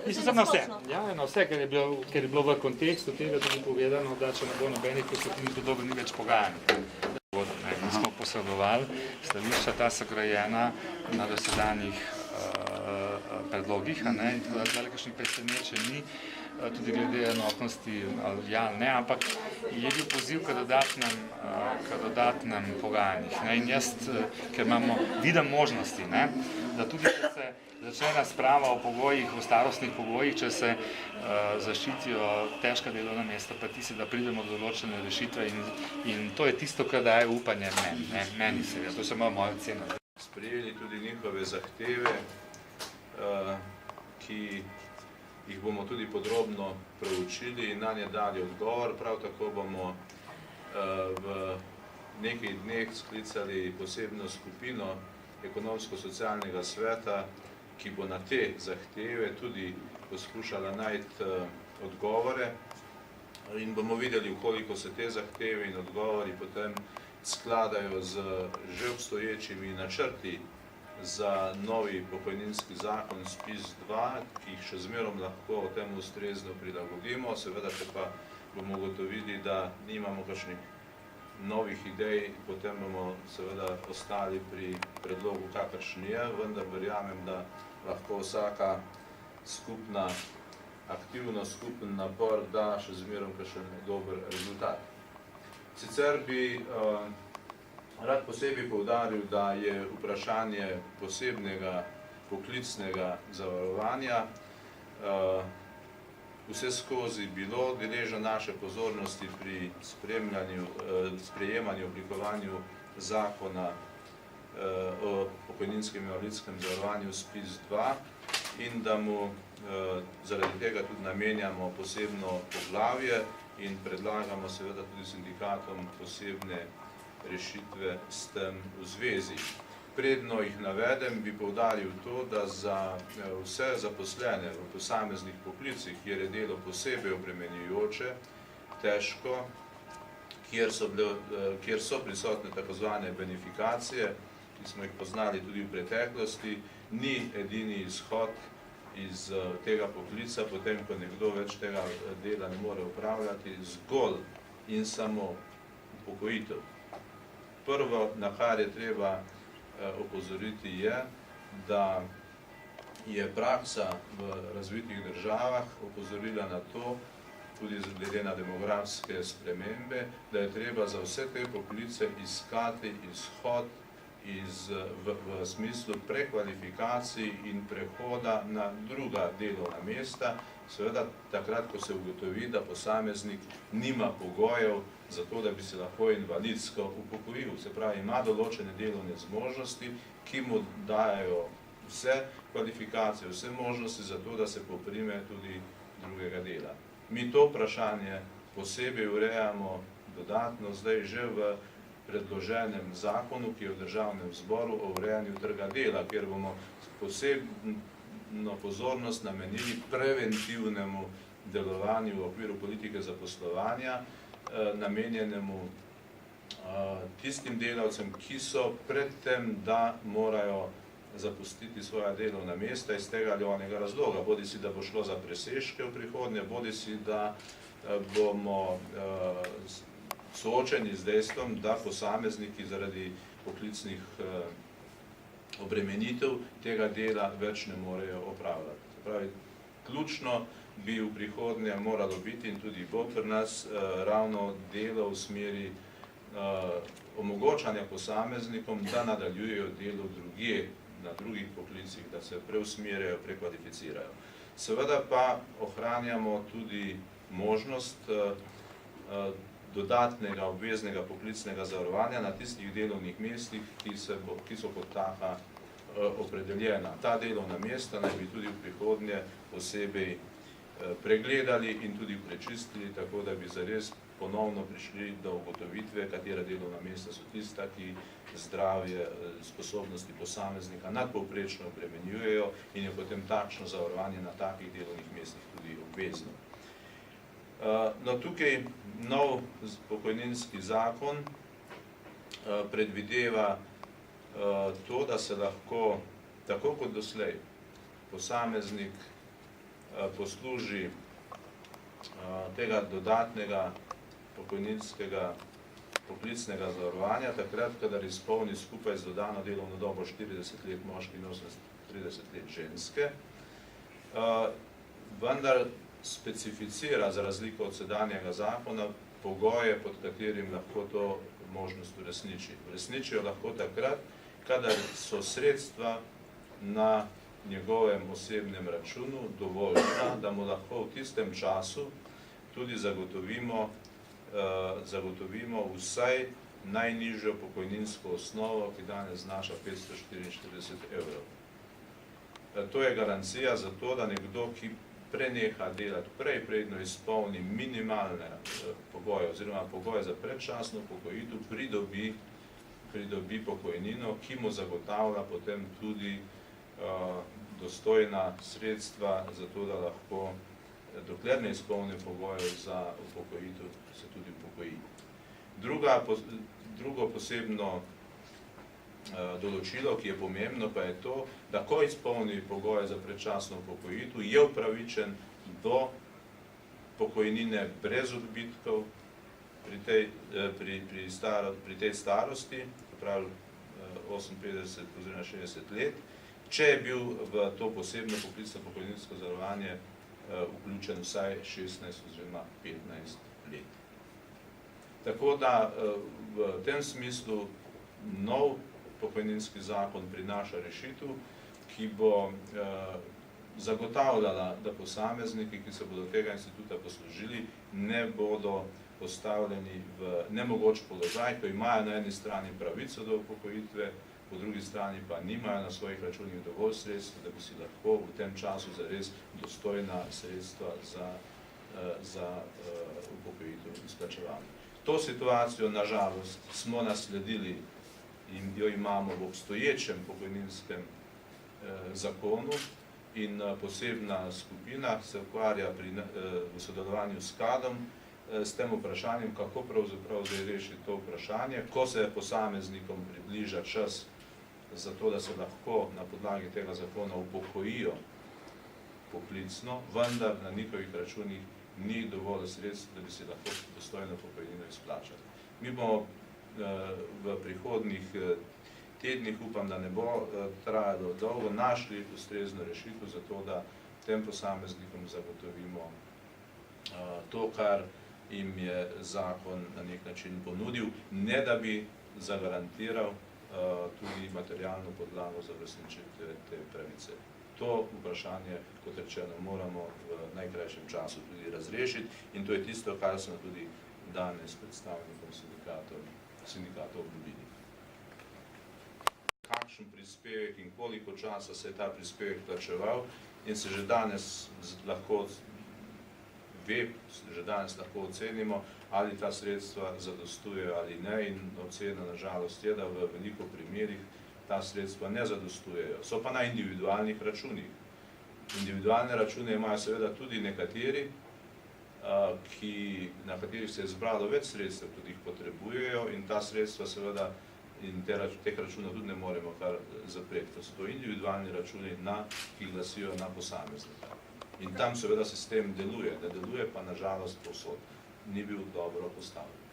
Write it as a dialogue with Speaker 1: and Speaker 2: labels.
Speaker 1: Mislim, na vse. Ja, na vse, ker je bilo v kontekstu tega tudi povedano, da če ne bo nobenih konstruktivnih predlogov, ni več pogajanj. Mi smo posredovali, stališča ta so grajena na dosedanjih predlogih, in tako da kakšnih presenečenj ni, tudi glede enotnosti ali ja ali ne, ampak je bil poziv k dodatnem pogajanjih. In jaz, ker vidim možnosti, da tudi če se začne razprava o pogojih, o starostnih pogojih, če se zaščitijo težka delovna mesta, pa tisti, da pridemo do določene rešitve in to je tisto, kar daje upanje meni seveda, to se moja ocena.
Speaker 2: Sprejeli tudi njihove zahteve, ki jih bomo tudi podrobno proučili in na nje dali odgovor. Prav tako bomo v nekaj dneh sklicali posebno skupino ekonomsko-socialnega sveta, ki bo na te zahteve tudi poskušala najti odgovore in bomo videli, koliko se te zahteve in odgovori potem skladajo z že obstoječimi načrti za novi pokojninski zakon SPIZ-2, ki jih še zmerom lahko o tem ustrezno prilagodimo. Seveda, če pa bomo ugotovili, da nimamo kakšnih novih idej, potem bomo seveda ostali pri predlogu, kakršen je, vendar verjamem, da lahko vsaka skupna aktivnost, skupen napor da še zmerom kakšen dober rezultat. Sicer bi rad posebej poudaril, da je vprašanje posebnega poklicnega zavarovanja vse skozi bilo deležno naše pozornosti pri sprejemanju, oblikovanju zakona o pokojninskem in invalidskem zavarovanju SPIZ-2 in da mu zaradi tega tudi namenjamo posebno poglavje in predlagamo seveda tudi sindikatom posebne rešitve s tem v zvezi. Predno jih navedem, bi poudaril to, da za vse zaposlene v posameznih poklicih, kjer je delo posebej obremenjujoče, težko, kjer so prisotne tako zvane benefikacije, ki smo jih poznali tudi v preteklosti, ni edini izhod iz tega poklica, potem, ko nekdo več tega dela ne more upravljati, zgolj in samo upokojitev. Prvo, na kar je treba opozoriti, je, da je praksa v razvitih državah opozorila na to, tudi glede na demografske spremembe, da je treba za vse te poklice iskati izhod v smislu prekvalifikacij in prehoda na druga delovna mesta, seveda takrat, ko se ugotovi, da posameznik nima pogojev za to, da bi se lahko invalidsko upokojil. Se pravi, ima določene delovne zmožnosti, ki mu dajajo vse kvalifikacije, vse možnosti za to, da se poprime tudi drugega dela. Mi to vprašanje posebej urejamo dodatno zdaj že v predloženem zakonu, ki je v Državnem zboru o urejanju trga dela, kjer bomo posebno pozornost namenili preventivnemu delovanju v okviru politike zaposlovanja, namenjenemu tistim delavcem, ki so pred tem, da morajo zapustiti svoja delovna mesta iz tega ali onega razloga, bodisi da bo šlo za presežke v prihodnje, bodisi da bomo soočeni z dejstvom, da posamezniki zaradi poklicnih obremenitev tega dela več ne morejo opravljati. Se pravi, ključno bi v prihodnje moralo biti in tudi bo pri nas ravno delo v smeri omogočanja posameznikom, da nadaljujejo delo drugje, na drugih poklicih, da se preusmerjajo, prekvalificirajo. Seveda pa ohranjamo tudi možnost dodatnega obveznega poklicnega zavarovanja na tistih delovnih mestih, ki so kot taka opredeljena. Ta delovna mesta naj bi tudi v prihodnje posebej pregledali in tudi prečistili, tako da bi zares ponovno prišli do ugotovitve, katera delovna mesta so tista, ki zdravje, sposobnosti posameznika nadpovprečno obremenjujejo in je potem takšno zavarovanje na takih delovnih mestih tudi obvezno. No, tukaj nov pokojninski zakon predvideva to, da se lahko, tako kot doslej, posameznik posluži tega dodatnega pokojninskega poklicnega zavarovanja, takrat, kadar izpolni skupaj z dodano delovno dobo 40 let moški in 38 let ženske, vendar specificira, za razliko od sedanjega zakona, pogoje, pod katerim lahko to možnost uresniči. Uresničijo lahko takrat, kadar so sredstva na njegovem osebnem računu dovoljna, da mu lahko v tistem času tudi zagotovimo vsaj najnižjo pokojninsko osnovo, ki danes znaša 544 evrov. To je garancija za to, da nekdo, ki preneha delati predno izpolni minimalne pogoje oziroma pogoje za predčasno upokojitev, pridobi pokojnino, ki mu zagotavlja potem tudi dostojna sredstva za to, da lahko, dokler ne izpolni pogoje za upokojitev, se tudi upokoji. Drugo posebno določilo, ki je pomembno, pa je to, da ko izpolni pogoje za predčasno upokojitev, je upravičen do pokojnine brez odbitkov pri tej starosti, pravi 58 oziroma 60 let, če je bil v to posebno poklicno pokojninsko zavarovanje vključen vsaj 16 oziroma 15 let. Tako da v tem smislu nov pokojninski zakon prinaša rešitev, ki bo zagotavljala, da posamezniki, ki se bodo tega instituta poslužili, ne bodo postavljeni v nemogoč položaj, ko imajo na eni strani pravico do upokojitve, po drugi strani pa nimajo na svojih računih dovolj sredstva, da bi si lahko v tem času zares dostojna sredstva za upokojitev izplačevali. To situacijo, na žalost, smo nasledili in jo imamo v obstoječem pokojninskem zakonu in posebna skupina se ukvarja v sodelovanju s KAD-om s tem vprašanjem, kako pravzaprav zdaj rešiti to vprašanje, ko se posameznikom približa čas za to, da se lahko na podlagi tega zakona upokojijo poklicno, vendar na njihovih računih ni dovolj sredstv, da bi si lahko dostojno pokojnino izplačali. Mi bomo v prihodnjih tednih, upam, da ne bo trajalo dolgo, našli ustrezno rešitev za to, da tem posameznikom zagotovimo to, kar jim je zakon na nek način ponudil, ne da bi zagarantiral tudi materialno podlago za uresničitev te pravice. To vprašanje, kot rečeno, moramo v najkrajšem času tudi razrešiti in to je tisto, kar smo tudi danes predstavnikom sindikatov obljubili. Kakšen prispevek in koliko časa se je ta prispevek plačeval in se že danes lahko ocenimo, ali ta sredstva zadostujejo ali ne, in ocena na žalost je, da v veliko primerih ta sredstva ne zadostujejo. So pa na individualnih računih. Individualne račune imajo seveda tudi nekateri, na katerih se je zbralo več sredstev, tudi jih potrebujejo, in ta sredstva seveda in teh računov tudi ne moremo kar zapreti. To so to individualni računi, ki glasijo na posameznika. In tam seveda sistem deluje, ne deluje pa na žalost povsod. Ni bil dobro postavljen.